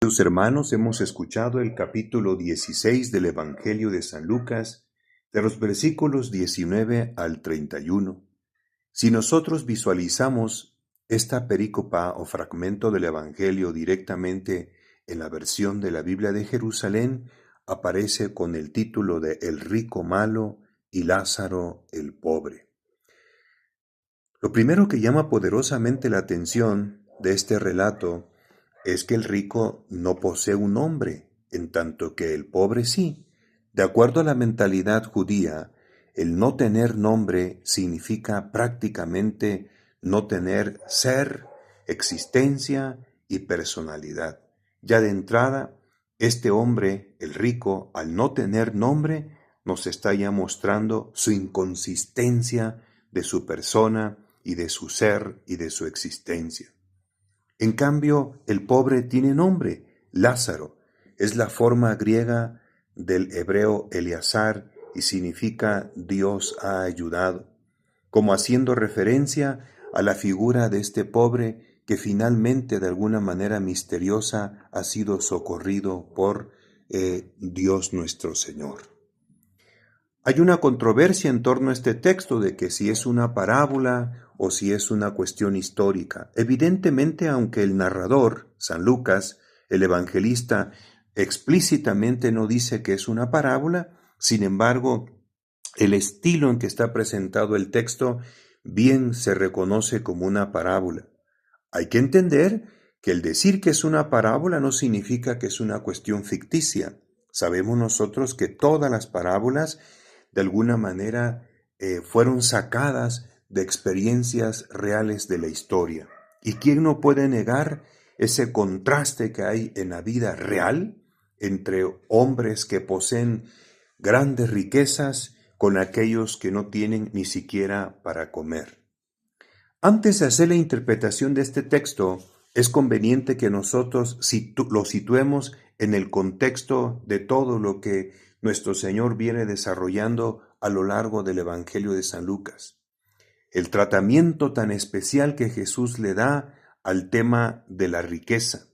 Queridos hermanos, hemos escuchado el capítulo 16 del Evangelio de San Lucas, de los versículos 19 al 31. Si nosotros visualizamos esta perícopa o fragmento del Evangelio directamente en la versión de la Biblia de Jerusalén, aparece con el título de El rico malo y Lázaro el pobre. Lo primero que llama poderosamente la atención de este relato es que el rico no posee un nombre, en tanto que el pobre sí. De acuerdo a la mentalidad judía, el no tener nombre significa prácticamente no tener ser, existencia y personalidad. Ya de entrada, este hombre, el rico, al no tener nombre, nos está ya mostrando su inconsistencia de su persona y de su ser y de su existencia. En cambio, el pobre tiene nombre, Lázaro. Es la forma griega del hebreo Eleazar y significa Dios ha ayudado, como haciendo referencia a la figura de este pobre que finalmente de alguna manera misteriosa ha sido socorrido por Dios nuestro Señor. Hay una controversia en torno a este texto de que si es una parábola o si es una cuestión histórica. Evidentemente, aunque el narrador, San Lucas, el evangelista, explícitamente no dice que es una parábola, sin embargo, el estilo en que está presentado el texto bien se reconoce como una parábola. Hay que entender que el decir que es una parábola no significa que es una cuestión ficticia. Sabemos nosotros que todas las parábolas de alguna manera fueron sacadas de experiencias reales de la historia. ¿Y quién no puede negar ese contraste que hay en la vida real entre hombres que poseen grandes riquezas con aquellos que no tienen ni siquiera para comer? Antes de hacer la interpretación de este texto, es conveniente que nosotros lo situemos en el contexto de todo lo que nuestro Señor viene desarrollando a lo largo del Evangelio de San Lucas. El tratamiento tan especial que Jesús le da al tema de la riqueza.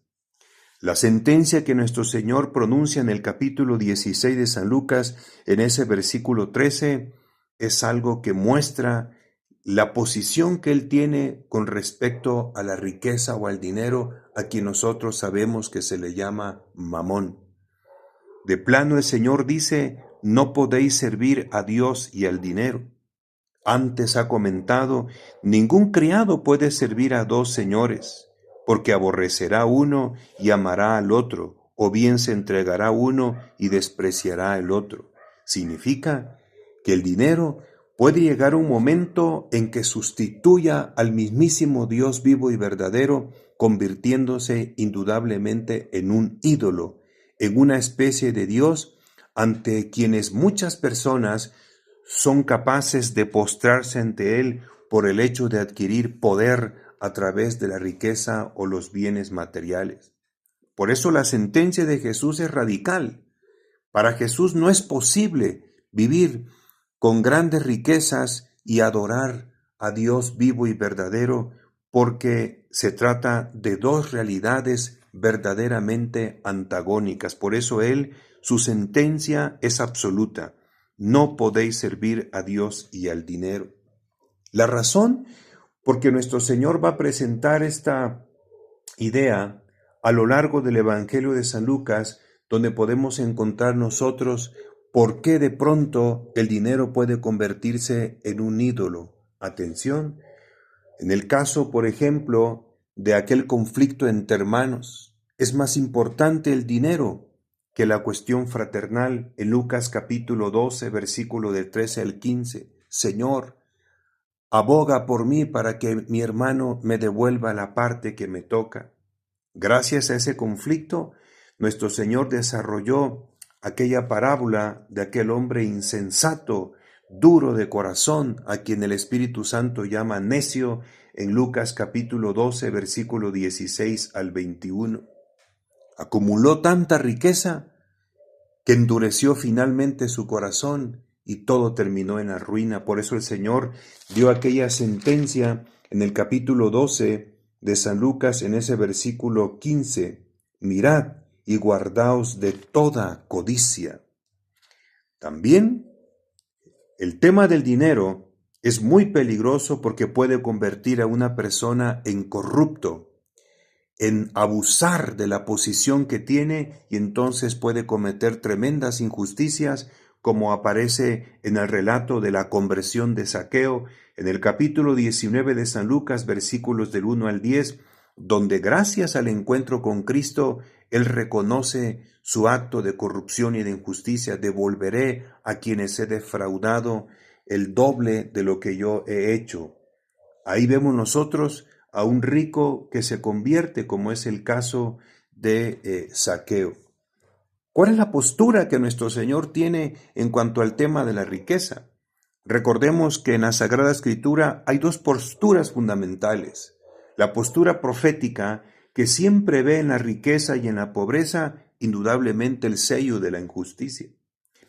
La sentencia que nuestro Señor pronuncia en el capítulo 16 de San Lucas, en ese versículo 13, es algo que muestra la posición que Él tiene con respecto a la riqueza o al dinero, a quien nosotros sabemos que se le llama mamón. De plano el Señor dice, no podéis servir a Dios y al dinero. Antes ha comentado, ningún criado puede servir a dos señores, porque aborrecerá uno y amará al otro, o bien se entregará uno y despreciará al otro. Significa que el dinero puede llegar un momento en que sustituya al mismísimo Dios vivo y verdadero, convirtiéndose indudablemente en un ídolo, en una especie de Dios ante quienes muchas personas son capaces de postrarse ante Él por el hecho de adquirir poder a través de la riqueza o los bienes materiales. Por eso la sentencia de Jesús es radical. Para Jesús no es posible vivir con grandes riquezas y adorar a Dios vivo y verdadero, porque se trata de dos realidades verdaderamente antagónicas. Por eso su sentencia es absoluta. No podéis servir a Dios y al dinero. La razón, porque nuestro Señor va a presentar esta idea a lo largo del Evangelio de San Lucas, donde podemos encontrar nosotros por qué de pronto el dinero puede convertirse en un ídolo. Atención, en el caso, por ejemplo, de aquel conflicto entre hermanos, es más importante el dinero que la cuestión fraternal. En Lucas capítulo 12, versículo del 13 al 15, Señor, aboga por mí para que mi hermano me devuelva la parte que me toca. Gracias a ese conflicto, nuestro Señor desarrolló aquella parábola de aquel hombre insensato, duro de corazón, a quien el Espíritu Santo llama necio, en Lucas capítulo 12, versículo 16 al 21. Acumuló tanta riqueza que endureció finalmente su corazón y todo terminó en la ruina. Por eso el Señor dio aquella sentencia en el capítulo 12 de San Lucas, en ese versículo 15. mirad y guardaos de toda codicia. También el tema del dinero es muy peligroso porque puede convertir a una persona en corrupto, en abusar de la posición que tiene, y entonces puede cometer tremendas injusticias, como aparece en el relato de la conversión de Zaqueo en el capítulo 19 de San Lucas, versículos del 1 al 10, donde gracias al encuentro con Cristo, él reconoce su acto de corrupción y de injusticia. Devolveré a quienes he defraudado el doble de lo que yo he hecho. Ahí vemos nosotros a un rico que se convierte, como es el caso de Zaqueo. ¿Cuál es la postura que nuestro Señor tiene en cuanto al tema de la riqueza? Recordemos que en la Sagrada Escritura hay dos posturas fundamentales. La postura profética, que siempre ve en la riqueza y en la pobreza indudablemente el sello de la injusticia.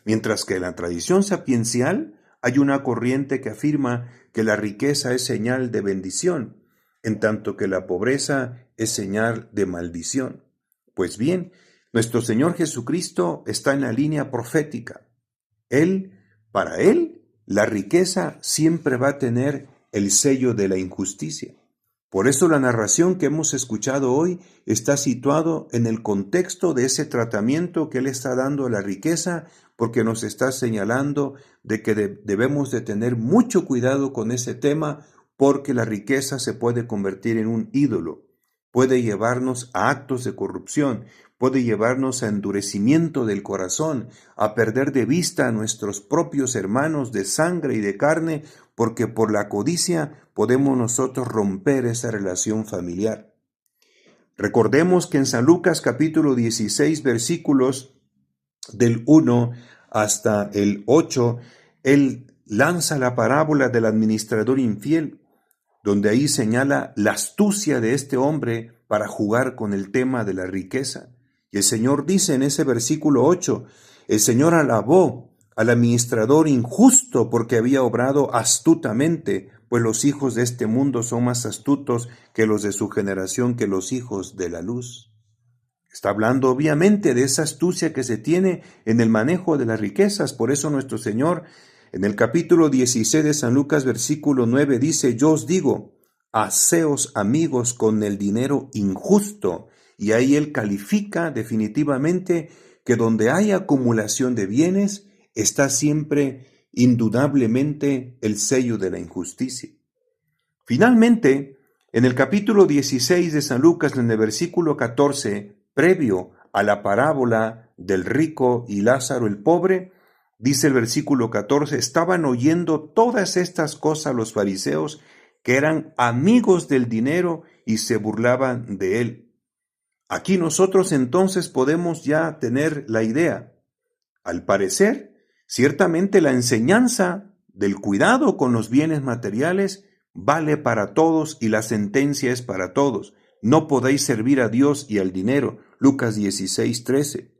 Mientras que en la tradición sapiencial hay una corriente que afirma que la riqueza es señal de bendición, en tanto que la pobreza es señal de maldición. Pues bien, nuestro Señor Jesucristo está en la línea profética. Para Él, la riqueza siempre va a tener el sello de la injusticia. Por eso la narración que hemos escuchado hoy está situado en el contexto de ese tratamiento que Él está dando a la riqueza, porque nos está señalando de que debemos de tener mucho cuidado con ese tema, porque la riqueza se puede convertir en un ídolo, puede llevarnos a actos de corrupción, puede llevarnos a endurecimiento del corazón, a perder de vista a nuestros propios hermanos de sangre y de carne, porque por la codicia podemos nosotros romper esa relación familiar. Recordemos que en San Lucas capítulo 16 versículos del 1 hasta el 8, él lanza la parábola del administrador infiel, donde ahí señala la astucia de este hombre para jugar con el tema de la riqueza. Y el Señor dice en ese versículo 8, el Señor alabó al administrador injusto porque había obrado astutamente, pues los hijos de este mundo son más astutos que los de su generación, que los hijos de la luz. Está hablando obviamente de esa astucia que se tiene en el manejo de las riquezas. Por eso nuestro Señor en el capítulo 16 de San Lucas versículo 9 dice, yo os digo, haceos amigos con el dinero injusto. Y ahí él califica definitivamente que donde hay acumulación de bienes está siempre indudablemente el sello de la injusticia. Finalmente, en el capítulo 16 de San Lucas, en el versículo 14, previo a la parábola del rico y Lázaro el pobre, dice el versículo 14, estaban oyendo todas estas cosas los fariseos, que eran amigos del dinero y se burlaban de él. Aquí nosotros entonces podemos ya tener la idea. Al parecer, ciertamente la enseñanza del cuidado con los bienes materiales vale para todos y la sentencia es para todos. No podéis servir a Dios y al dinero. Lucas 16:13.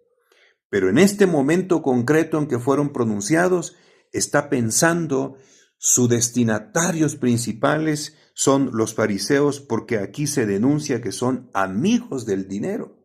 Pero en este momento concreto en que fueron pronunciados, está pensando sus destinatarios principales son los fariseos, porque aquí se denuncia que son amigos del dinero.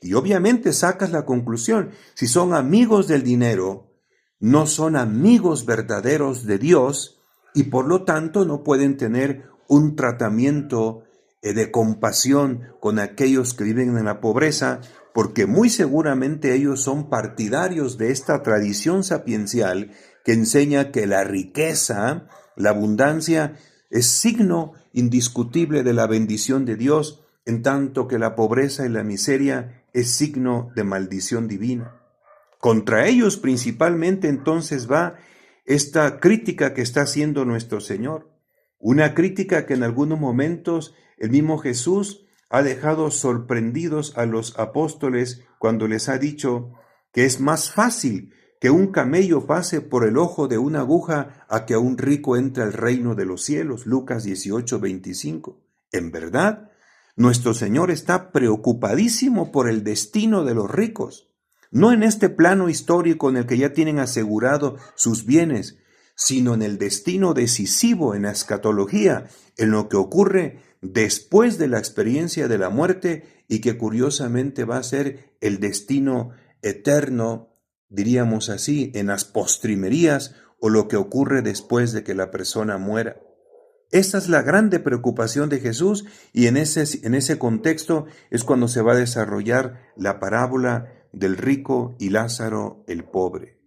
Y obviamente sacas la conclusión, si son amigos del dinero, no son amigos verdaderos de Dios y por lo tanto no pueden tener un tratamiento de compasión con aquellos que viven en la pobreza, porque muy seguramente ellos son partidarios de esta tradición sapiencial que enseña que la riqueza, la abundancia, es signo indiscutible de la bendición de Dios, en tanto que la pobreza y la miseria es signo de maldición divina. Contra ellos principalmente entonces va esta crítica que está haciendo nuestro Señor, una crítica que en algunos momentos el mismo Jesús ha dejado sorprendidos a los apóstoles cuando les ha dicho que es más fácil que un camello pase por el ojo de una aguja a que un rico entre al reino de los cielos. Lucas 18:25. En verdad, nuestro Señor está preocupadísimo por el destino de los ricos, no en este plano histórico en el que ya tienen asegurado sus bienes, sino en el destino decisivo, en la escatología, en lo que ocurre después de la experiencia de la muerte y que curiosamente va a ser el destino eterno, diríamos así, en las postrimerías o lo que ocurre después de que la persona muera. Esta es la grande preocupación de Jesús y en ese contexto es cuando se va a desarrollar la parábola del rico y Lázaro el pobre.